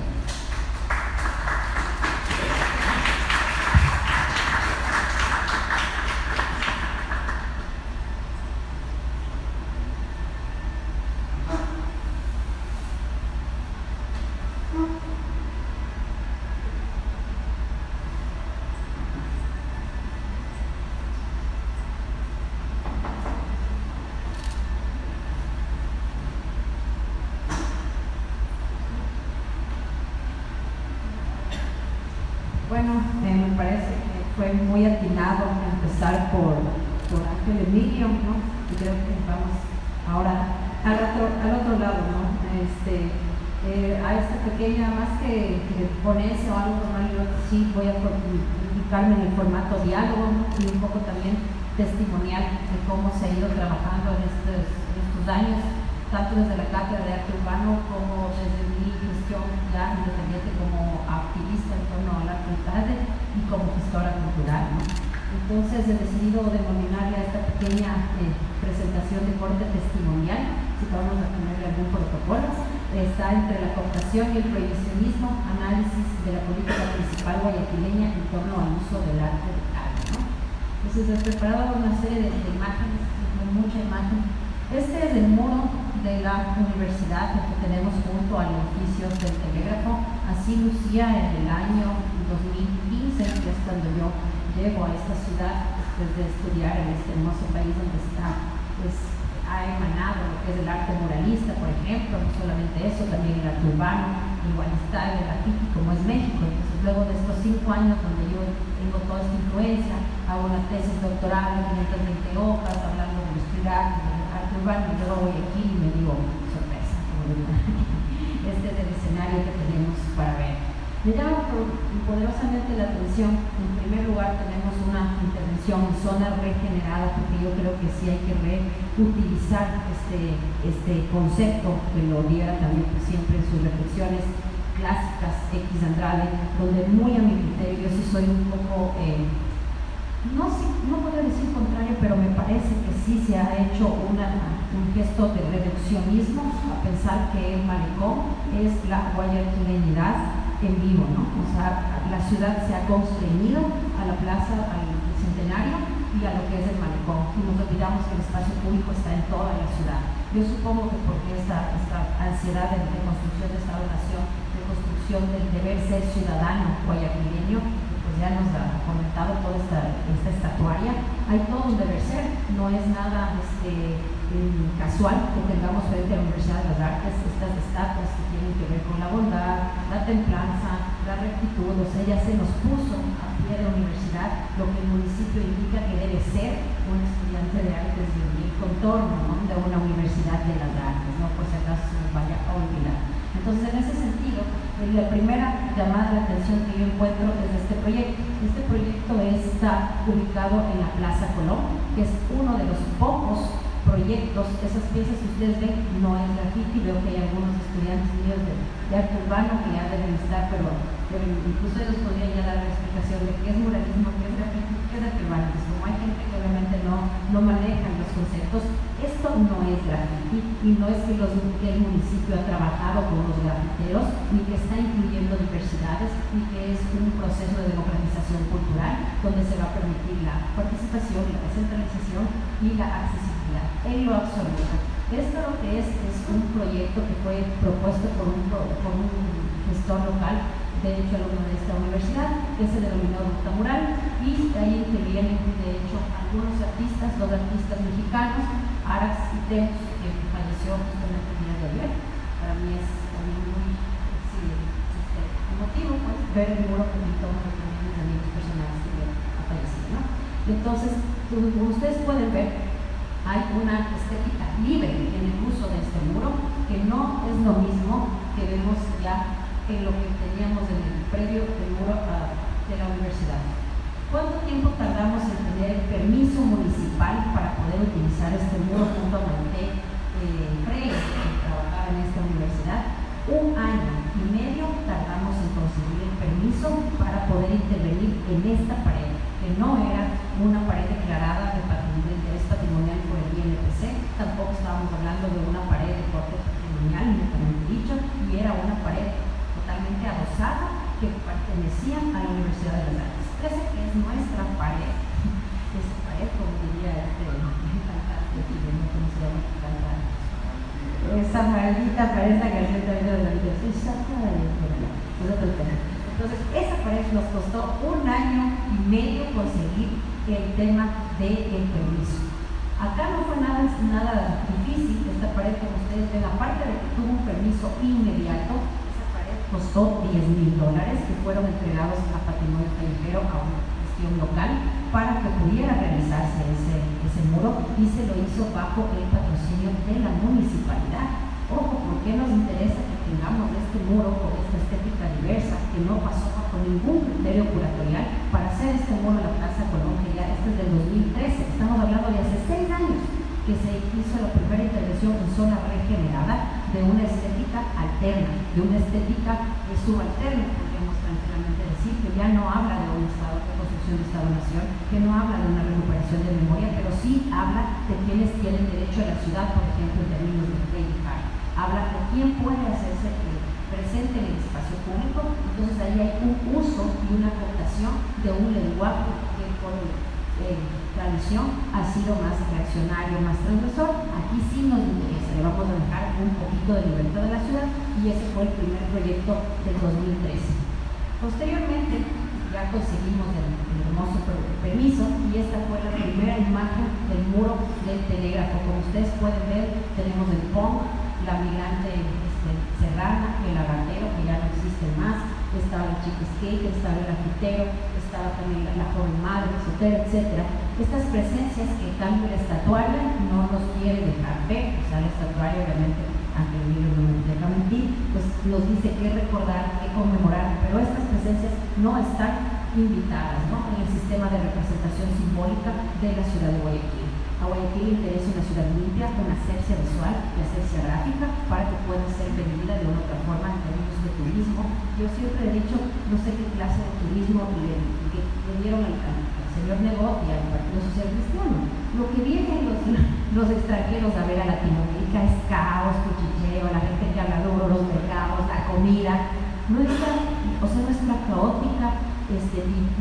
Bueno, me parece que fue muy atinado empezar por Ángel Emilio, ¿no? Y creo que vamos ahora al otro lado, ¿no? A esta pequeña, más que ponerse o algo normal, yo sí voy a ubicarme en el formato diálogo, ¿no? Y un poco también testimonial de cómo se ha ido trabajando en estos años, tanto desde la Cátedra de Arte Urbano como desde mi gestión ya independiente como activista en torno al arte y como gestora cultural, ¿no? Entonces he decidido denominarle a esta pequeña presentación de corte testimonial, si vamos a ponerle algún protocolo. Está entre la cooptación y el prohibicionismo, análisis de la política municipal guayaquileña en torno al uso del arte local, ¿no? Entonces he preparado una serie de imágenes, mucha imagen. Este es el muro de la universidad que tenemos junto al edificio del telégrafo. Así lucía en el año 2015, que es cuando yo llego a esta ciudad después de estudiar en este hermoso país donde está pues, ha emanado lo que es el arte muralista, por ejemplo, no solamente eso, también el arte urbano, igual está el graffiti como es México. Entonces luego de estos 5 años donde yo tengo toda esta influencia, hago una tesis doctoral de 520 hojas hablando de los arte, del arte urbano, y luego voy aquí y me digo, sorpresa, este es el escenario que tenemos para ver. Me llama poderosamente la atención. En primer lugar, tenemos una intervención en zona regenerada, porque yo creo que sí hay que reutilizar este concepto que lo diera también siempre en sus reflexiones clásicas, X Andrade, donde muy a mi criterio yo sí soy un poco, no puedo decir contrario, pero me parece que sí se ha hecho un gesto de reduccionismo a pensar que el malecón es la guayaquileñidad en vivo, ¿no? O sea, la ciudad se ha constreñido a la plaza, al Centenario y a lo que es el malecón, y nos olvidamos que el espacio público está en toda la ciudad. Yo supongo que porque esta ansiedad de construcción de Estado-Nación, de construcción del deber ser ciudadano guayaquileño, pues ya nos ha comentado toda esta estatuaria, hay todo un deber ser, no es nada casual que tengamos frente a la Universidad de las Artes estas estatuas que tienen que ver con la bondad, la templanza, la rectitud. O sea, ya se nos puso a pie de la universidad lo que el municipio indica que debe ser un estudiante de artes y el contorno, ¿no?, de una universidad de las artes, ¿no?, por si acaso se nos vaya a olvidar. Entonces, en ese sentido, la primera llamada de atención que yo encuentro es este proyecto. Este proyecto está ubicado en la Plaza Colón, que es uno de los pocos proyectos. Esas piezas que ustedes ven no es graffiti. Veo que hay algunos estudiantes míos de arte urbano que ya deben estar, pero incluso ellos podrían ya dar la explicación de qué es muralismo, qué es graffiti, qué es arte urbano. Pues como hay gente que obviamente no manejan los conceptos, esto no es graffiti, y no es que el municipio ha trabajado con los grafiteros, ni que está incluyendo diversidades, ni que es un proceso de democratización cultural donde se va a permitir la participación, la descentralización y la accesibilidad en lo absoluto. Esto lo que es un proyecto que fue propuesto por un gestor local, de hecho alumno de esta universidad, que se denominó Ruta Mural, y ahí intervienen de hecho algunos artistas, 2 artistas mexicanos, Arax y Temus, que falleció justamente el día de ayer. Para mí es también muy emotivo, pues, ver el muro que pintó uno de mis amigos personales que ha fallecido, ¿no? Entonces, como ustedes pueden ver, hay una estética libre en el uso de este muro, que no es lo mismo que vemos ya en lo que teníamos en el previo del muro de la universidad. ¿Cuánto tiempo tardamos en tener el permiso municipal para poder utilizar este muro junto a Maite Freire, que trabajaba en esta universidad? 1 año y medio tardamos en conseguir el permiso para poder intervenir en esta pared, que no era una pared declarada de interés patrimonial por el INPC, tampoco estábamos hablando de una pared de corte patrimonial, netamente dicho, y era una pared totalmente adosada que pertenecía a la Universidad de las Artes. Esa que es nuestra pared, esa pared, como diría cantante chileno, ¿cómo se llama? Esa maldita pared, esa canción también de la vida, esa pared, es otro tema. Entonces, esa pared nos costó 1 año y medio conseguir el tema del permiso. Acá no fue nada difícil. Esta pared, como ustedes ven, aparte de que tuvo un permiso inmediato, esa pared costó $10,000, que fueron entregados a Patrimonio Callejero, a una gestión local, para que pudiera realizarse ese muro, y se lo hizo bajo el patrocinio de la municipalidad. Ojo, ¿por qué nos interesa que tengamos este muro con esta estética diversa que no pasó bajo ningún criterio curatorial para hacer este muro en la Plaza Colón, que ya este es del 2013? Estamos hablando de hace 6 años que se hizo la primera intervención en zona regenerada de una estética alterna, de una estética subalterna, podríamos tranquilamente decir, que ya no habla de un estado de construcción de Estado-Nación, que no habla de una recuperación de memoria, pero sí habla de quienes tienen derecho a la ciudad, por ejemplo, en términos de dedicar. Habla de quién puede hacerse presente en el espacio público. Entonces ahí hay un uso y una cooptación de un lenguaje que por tradición ha sido más reaccionario, más transgresor. Aquí sí nos interesa, le vamos a dejar un poquito de libertad a la ciudad, y ese fue el primer proyecto del 2013. Posteriormente, ya conseguimos el hermoso permiso y esta fue la primera imagen del muro del telégrafo. Como ustedes pueden ver, tenemos el PON, la migrante serrana, el lagartero, que ya no existe más, estaba el chico skate, estaba el grafitero, estaba también la joven madre, soltera, etc. Estas presencias que cambio la estatuaria no nos quiere dejar ver, o sea, la estatuaria obviamente, aunque el libro no me deja mentir, pues nos dice qué recordar, qué conmemorar, pero estas presencias no están invitadas, ¿no?, en el sistema de representación simbólica de la ciudad de Guayaquil. A Guayaquil le interesa una ciudad limpia, con asepsia visual y asepsia gráfica para que pueda ser vendida de una otra forma en términos de turismo. Yo siempre he dicho, no sé qué clase de turismo le dieron al señor Negoti y al Partido Social Cristiano. Lo que vienen los extranjeros a ver a Latinoamérica es caos, cuchicheo, la gente que habla duro, los mercados, la comida. Nuestra caótica,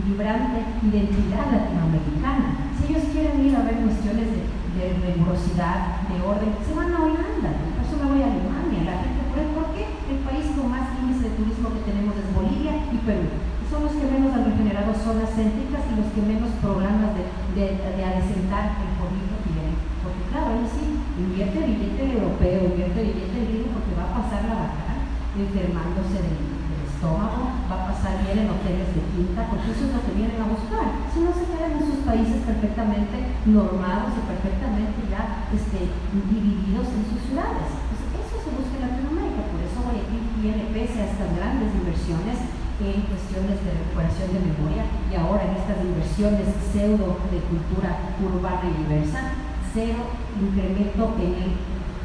vibrante identidad latinoamericana. Si ellos quieren ir a ver cuestiones de rigurosidad, de orden, se van a Holanda, por eso me voy a Alemania. La gente, ¿por qué? El país con más índice de turismo que tenemos es Bolivia y Perú. Son los que menos han regenerado zonas céntricas y los que menos programas de adecentar el pueblito tienen. Porque claro, ahí sí, invierte billete europeo, invierte billete gringo, porque va a pasar la vaca enfermándose del estómago, va a pasar bien en hoteles de quinta, porque eso es lo que vienen a buscar. Si no, se quedan en sus países perfectamente normados y perfectamente ya divididos en sus ciudades. Entonces, eso se busca en Latinoamérica, por eso Guayaquil tiene, pese a estas grandes inversiones en cuestiones de recuperación de memoria y ahora en estas inversiones pseudo de cultura urbana y diversa, cero incremento en el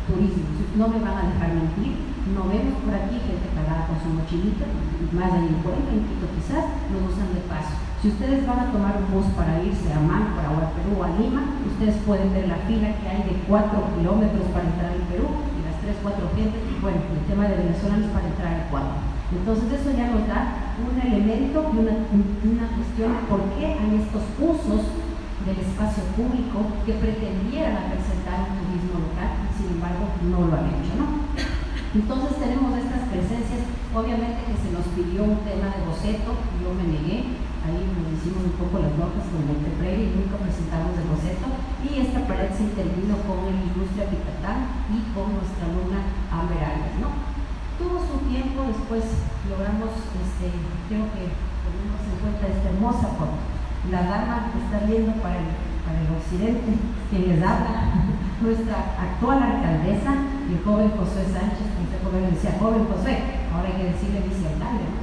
turismo. No me van a dejar mentir. No vemos por aquí gente cargada con su mochilita, más allá en Cuenca, en Quito quizás, nos usan de paso. Si ustedes van a tomar un bus para irse a Máncora o a Perú o a Lima, ustedes pueden ver la fila que hay de 4 kilómetros para entrar al Perú y las 3-4 gentes, bueno, el tema de venezolanos para entrar al Ecuador. Entonces eso ya nos da un elemento y una cuestión de por qué hay estos usos del espacio público que pretendieran presentar un turismo local y sin embargo no lo han hecho, ¿no? Entonces tenemos estas presencias, obviamente que se nos pidió un tema de boceto, yo me negué, ahí nos hicimos un poco las notas con el Freire y nunca presentamos el boceto, y esta pared se intervino con el ilustre Picatán y con nuestra alumna Amber Alves, ¿no? Tuvo su tiempo, después logramos, creo que tenemos en cuenta esta hermosa foto. La dama que está viendo para el occidente, quien les habla, nuestra actual alcaldesa, el joven Josué Sánchez, que usted joven decía, joven Josué, ahora hay que decirle vicealcalde, ¿no?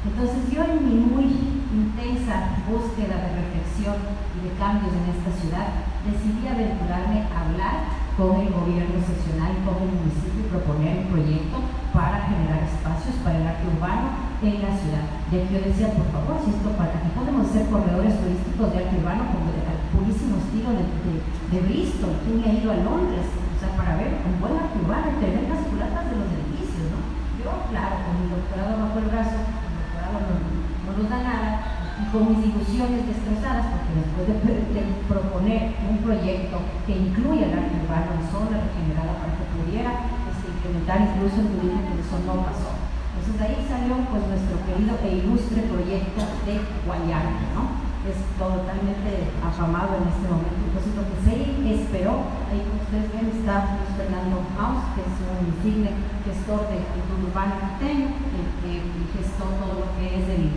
Entonces yo en mi muy intensa búsqueda de reflexión y de cambios en esta ciudad, decidí aventurarme a hablar con el gobierno seccional y con el municipio y proponer un proyecto para generar espacios para el arte urbano en la ciudad. Ya que yo decía, por favor, si esto para aquí podemos hacer corredores turísticos de arte urbano como al purísimo estilo de Bristol, quien ha ido a Londres, o sea, para ver un buen arte urbano y tener las culatas de los edificios, ¿no? Yo, claro, con mi doctorado bajo el brazo, el doctorado no nos da nada, y con mis ilusiones destrozadas, porque después de proponer un proyecto que incluya el arte urbano en zona regenerada para que pudiera implementar incluso el turismo, que eso no pasó. Entonces de ahí salió pues nuestro querido e ilustre proyecto de Guayarte, ¿no? Es totalmente afamado en este momento. Entonces lo que se esperó, ahí como ustedes ven está Luis Fernando Maus, que es un insigne gestor de cultura urbana quiteño, que gestó todo lo que es el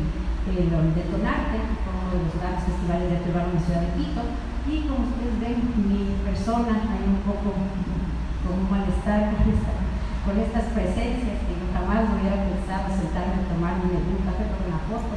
Detonarte, uno de los grandes festivales de arte urbano en la ciudad de Quito. Y como ustedes ven, mi persona hay un poco con un malestar con estas presencias que yo jamás hubiera pensado sentarme a tomar un café con una foto.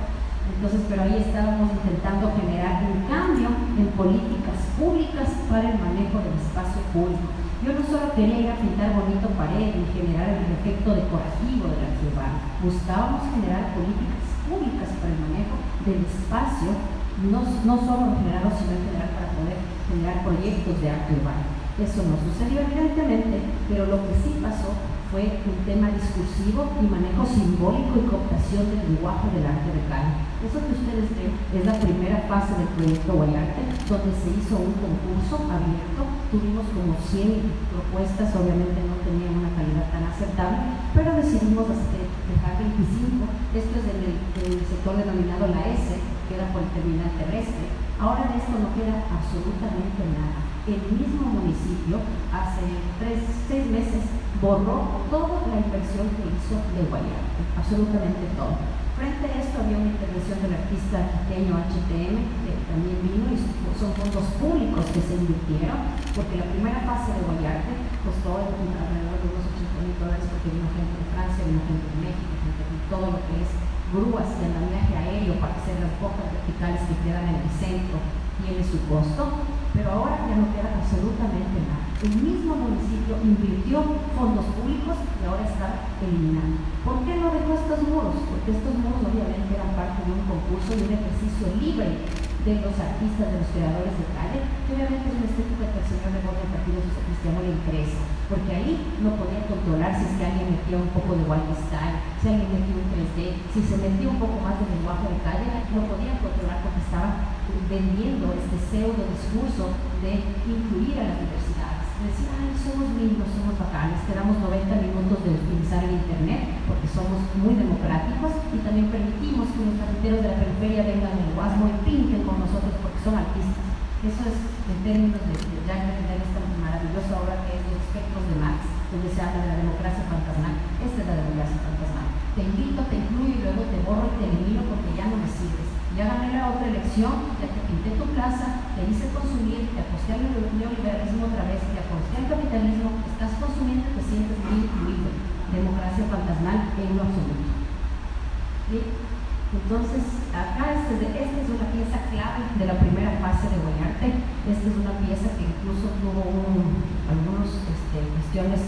Entonces, pero ahí estábamos intentando generar un cambio en políticas públicas para el manejo del espacio público. Yo no solo quería ir a pintar bonito pared y generar el efecto decorativo del arte urbano, buscábamos generar políticas públicas para el manejo del espacio, no solo generarlo, sino en general para poder generar proyectos de arte urbano. Eso no sucedió evidentemente, pero lo que sí pasó fue un tema discursivo y manejo simbólico y cooptación del lenguaje del arte de Cali. Eso que ustedes ven es la primera fase del proyecto Guayarte, donde se hizo un concurso abierto. Tuvimos como 100 propuestas, obviamente no tenían una calidad tan aceptable, pero decidimos dejar 25. Esto es del sector denominado la S, queda por el terminal terrestre. Ahora de esto no queda absolutamente nada. El mismo municipio hace 6 meses borró toda la inversión que hizo de Guayarte, absolutamente todo. Frente a esto había una intervención del artista quiteño HTM, que también vino, y son fondos públicos que se invirtieron, porque la primera fase de Guayarte costó alrededor de unos $80,000, porque vino gente de Francia, vino gente de México, gente de todo lo que es grúas y andamiaje aéreo para hacer las bocas verticales que quedan en el centro, tiene su costo, pero ahora ya no queda absolutamente nada. El mismo municipio invirtió fondos públicos y ahora está eliminando. ¿Por qué no dejó estos muros? Porque estos muros obviamente eran parte de un concurso y un ejercicio libre de los artistas, de los creadores de calle, que obviamente es una estética que al señor de Borja del Partido Social Cristiano le interesa, porque ahí no podía controlar si es que alguien metía un poco de white style, si alguien metía un 3D, si se metía un poco más de lenguaje de calle, no podían controlar porque estaban vendiendo este pseudo discurso de incluir a las diversidades. Decir, ay, somos lindos, somos bacanes, te damos 90 minutos de utilizar el internet porque somos muy democráticos y también permitimos que los carreteros de la periferia vengan en Guasmo y pinten con nosotros porque son artistas. Eso es en términos de ya entender esta maravillosa obra que es Los espectros de Marx, donde se habla de la democracia fantasmal. Esta es la democracia fantasmal. Te invito, te incluyo y luego te borro y te elimino porque ya no me sirves. Ya gané la otra elección, ya te pinté tu plaza, te hice consumir, te aposté al neoliberalismo otra vez, te aposté al capitalismo, estás consumiendo y te sientes muy incluido. Democracia fantasmal en lo absoluto. ¿Sí? Entonces, acá esta es una pieza clave de la primera fase de Guayarte. Esta es una pieza que incluso tuvo algunas cuestiones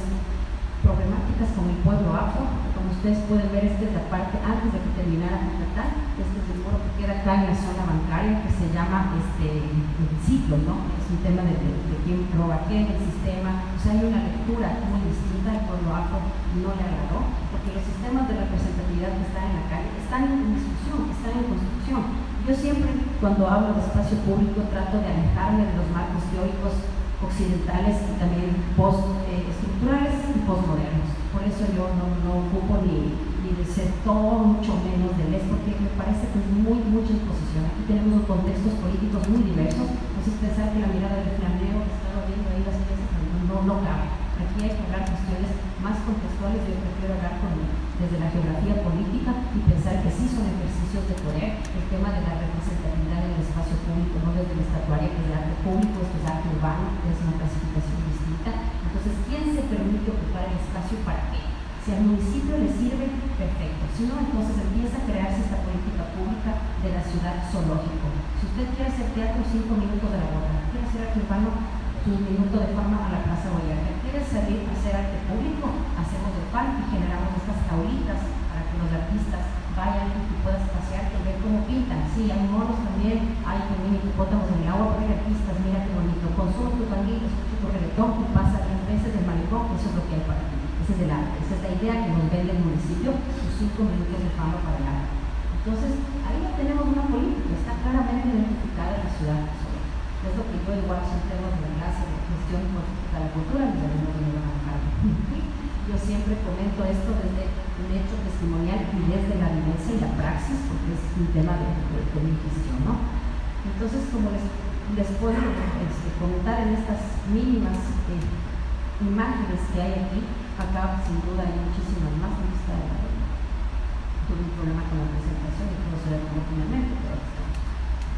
problemáticas con el pueblo afro. Como ustedes pueden ver, esta es la parte antes de que terminara Yucatán. Este es el muro que queda acá en la zona bancaria, que se llama el ciclo, ¿no? Es un tema de quién roba qué en el sistema. O sea, hay una lectura muy distinta. El pueblo afro no le agradó, porque los sistemas de representatividad que están en la calle están en discusión, están en construcción. Yo siempre, cuando hablo de espacio público, trato de alejarme de los marcos teóricos occidentales y también post-estructurales y postmodernos. Por eso yo no ocupo ni de sector, mucho menos del porque me parece que es mucha imposición. Aquí tenemos contextos políticos muy diversos, entonces pensar que la mirada del flaneo que estaba viendo ahí las piezas no cabe. Aquí hay que hablar cuestiones más contextuales. Yo prefiero hablar desde la geografía política y pensar que sí son ejercicios de poder. El tema de la representatividad en el espacio público, no desde la estatuaria, que es de arte público, esto es arte urbano, que es una clasificación distinta. Entonces, ¿quién se permite ocupar el espacio para qué? Si al municipio le sirve, perfecto. Si no, entonces empieza a crearse esta política pública de la ciudad zoológico. Si usted quiere hacer teatro, 5 minutos de la boda. Quiere hacer arte urbano, sus minutos de fama a la Plaza Guayarte. ¿Quieres salir a hacer arte público? Hacemos el parque y generamos estas jaulitas para que los artistas vayan y tú puedas pasearte y ver cómo pintan. Sí, hay monos también, hay también hipopótamos en el agua, pero hay artistas, mira qué bonito. Consume tu tanguito, escucha tu reggaetón y pasa 10 veces del malecón, eso es lo que hay para ti. Ese es el arte, esa es la idea que nos vende el municipio, sus 5 minutos de fama para el arte. Entonces, ahí ya tenemos una política, está claramente identificada en la ciudad. Es lo que yo igual son temas de la clase de gestión política de la cultura, mis alumnos me van a dejar. Yo siempre comento esto desde un hecho testimonial y desde la vivencia y la praxis, porque es un tema de mi gestión, ¿no? Entonces, como les puedo comentar en estas mínimas imágenes que hay aquí, acá sin duda hay muchísimas más. Tuve un problema con la presentación y todo se derrumbó finalmente, pero aquí estamos.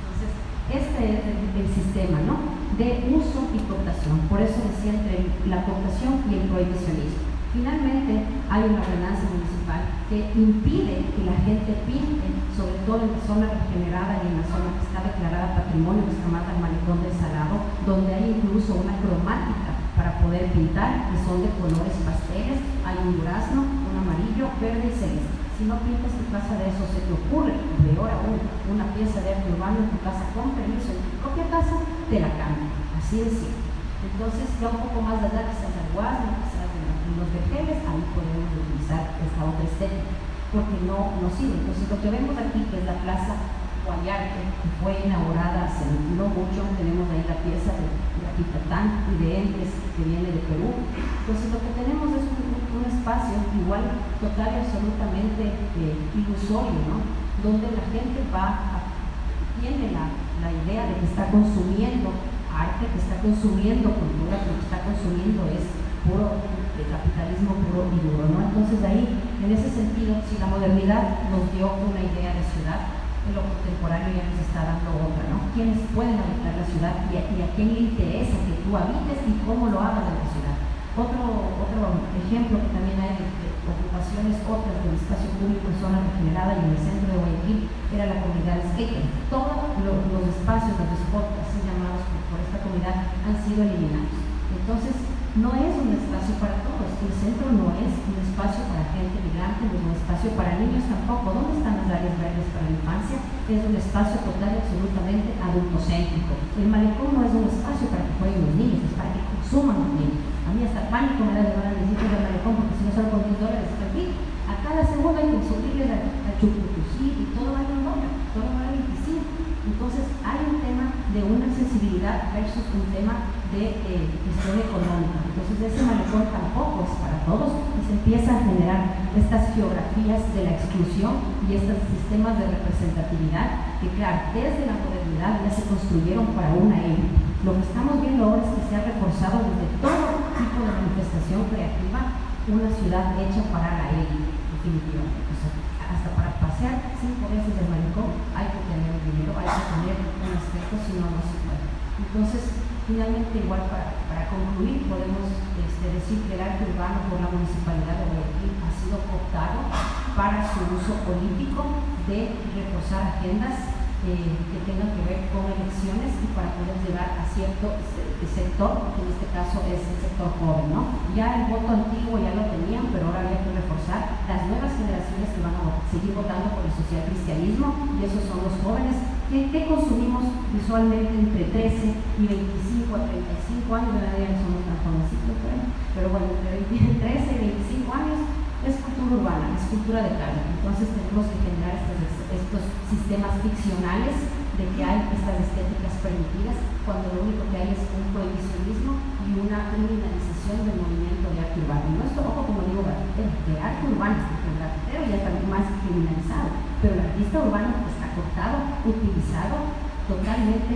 Entonces, este es el sistema, ¿no? De uso y cooptación. Por eso decía entre la cooptación y el prohibicionismo. Finalmente, hay una ordenanza municipal que impide que la gente pinte, sobre todo en la zona regenerada y en la zona que está declarada patrimonio, que se llama el Malecón del Salado, donde hay incluso una cromática para poder pintar, que son de colores pasteles. Hay un durazno, un amarillo, verde y celeste. Si no pintas tu casa de eso, se te ocurre, peor aún, una pieza de arte urbano en tu casa con permiso, en tu propia casa, te la cambian. Así de simple. Entonces, ya un poco más allá, quizás al Guasmo, quizás en los vergeles, ahí podemos utilizar esta otra estética, porque no sirve. Entonces, lo que vemos aquí, que es la Plaza Guayarte, que fue inaugurada hace no mucho, tenemos ahí la pieza de Aquitatán y de Entes, que viene de Perú. Entonces, lo que tenemos es un espacio igual total y absolutamente ilusorio, ¿no? Donde la gente va a tiene la idea de que está consumiendo arte, que está consumiendo cultura, que lo que está consumiendo es puro capitalismo puro y duro, ¿no? Entonces ahí, en ese sentido, si la modernidad nos dio una idea de ciudad, en lo contemporáneo ya nos está dando otra, ¿no? ¿Quiénes pueden habitar la ciudad y a quién le interesa que tú habites y cómo lo hagas en la ciudad? Otro ejemplo que también hay de ocupaciones otras del espacio público en zona regenerada y en el centro de Guayaquil era la comunidad skater. Todos los espacios, los spots así llamados por esta comunidad han sido eliminados. Entonces, no es un espacio para todos. El centro no es un espacio para gente migrante, no es un espacio para niños tampoco. ¿Dónde están las áreas verdes para la infancia? Es un espacio total y absolutamente adultocéntrico. El malecón no es un espacio para que jueguen los niños, es para que consuman los niños. A mí hasta pánico me da llevar a mis hijos al malecón porque si no solo con $10 está aquí. A cada segundo hay que subirles a Chucutusí y todo vale un dólar, todo vale 25. Entonces hay un tema de una accesibilidad versus un tema de gestión económica. Entonces ese malecón tampoco es para todos y se empieza a generar estas geografías de la exclusión y estos sistemas de representatividad que, claro, desde la modernidad ya se construyeron para una élite. Lo que estamos viendo ahora es que se ha reforzado desde todo tipo de manifestación creativa una ciudad hecha para la élite, definitivamente. O sea, hasta para pasear 5 veces el malecón hay que tener dinero, hay que tener un aspecto, si no, no se puede. Entonces, finalmente, igual para concluir, podemos decir que el arte urbano por la Municipalidad de Guayaquil ha sido cooptado para su uso político de reforzar agendas que tengan que ver con elecciones y para poder llegar a cierto sector, que en este caso es el sector joven, ¿no? Ya el voto antiguo ya lo tenían, pero ahora había que reforzar las nuevas generaciones que van a seguir votando por el socialcristianismo, y esos son los jóvenes que consumimos visualmente entre 13 y 25 a 35 años, ya no somos tan jovencitos, pero bueno, entre 13 y 25 años es cultura urbana, es cultura de calle. Entonces tenemos que generar estos sistemas ficcionales de que hay estas estéticas permitidas cuando lo único que hay es un prohibicionismo y una criminalización del movimiento de arte urbano. No es todo como digo de arte urbano, porque el grafitero ya está más criminalizado, pero el artista urbano está cortado, utilizado totalmente.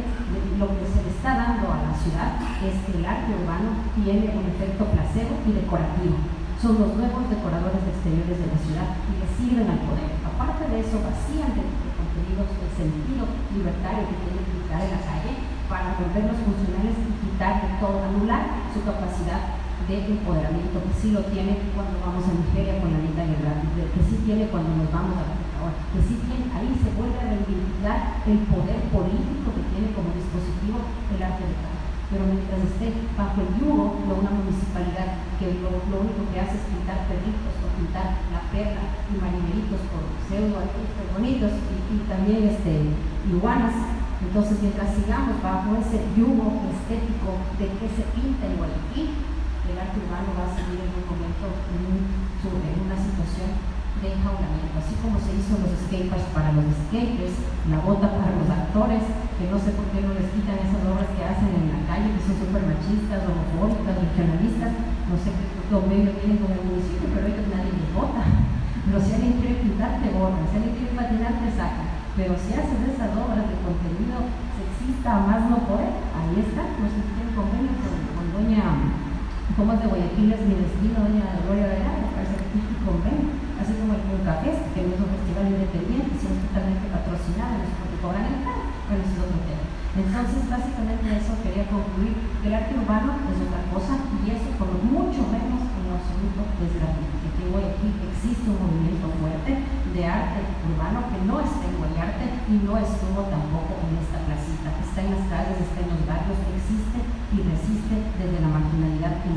Lo que se le está dando a la ciudad es que el arte urbano tiene un efecto placebo y decorativo. Son los nuevos decoradores exteriores de la ciudad y le sirven al poder. Aparte de eso, vacían de contenidos el sentido libertario que tiene que estar en la calle para volverlos funcionales y quitar de todo, anular su capacidad de empoderamiento, que sí lo tiene cuando vamos a Nigeria con la Anita Guerra, que sí tiene cuando nos vamos a África, que sí tiene, ahí se vuelve a reivindicar el poder político que tiene como dispositivo el arte de campo. Pero mientras esté bajo el yugo de una municipalidad que lo único que hace es pintar perritos o pintar la perla y marineritos por pseudo artistas bonitos y también iguanas, entonces mientras sigamos bajo ese yugo estético de que se pinta en Guayaquil, el arte urbano va a seguir en un momento en una situación de enjaulamiento, así como se hizo los skateparks para los skaters, la bota para los actores, que no sé por qué no les quitan esas obras que hacen en la calle, que son súper machistas, homofóbicas, regionalistas, no sé qué convenio tienen con el municipio, pero ellos nadie les vota. Pero si alguien quiere pintar, te borran, si alguien quiere patinar, te sacan. Pero si haces esas obras de contenido sexista a más no poder, ahí está, no sé si tienen convenio con doña, ¿cómo es de Guayaquil? Es mi destino, doña Gloria Vergara, me parece que tiene convenio. Así como el Café, que no es un festival independiente, sino totalmente patrocinado, no es porque cobran el cargo, pero eso es otro tema. Entonces, básicamente eso quería concluir, que el arte urbano es otra cosa, y eso por mucho menos en lo absoluto es gratuito. Que hoy aquí existe un movimiento fuerte de arte urbano que no está en Guayarte y no estuvo tampoco en esta placita, está en las calles, está en los barrios, existe y resiste desde la marginalidad y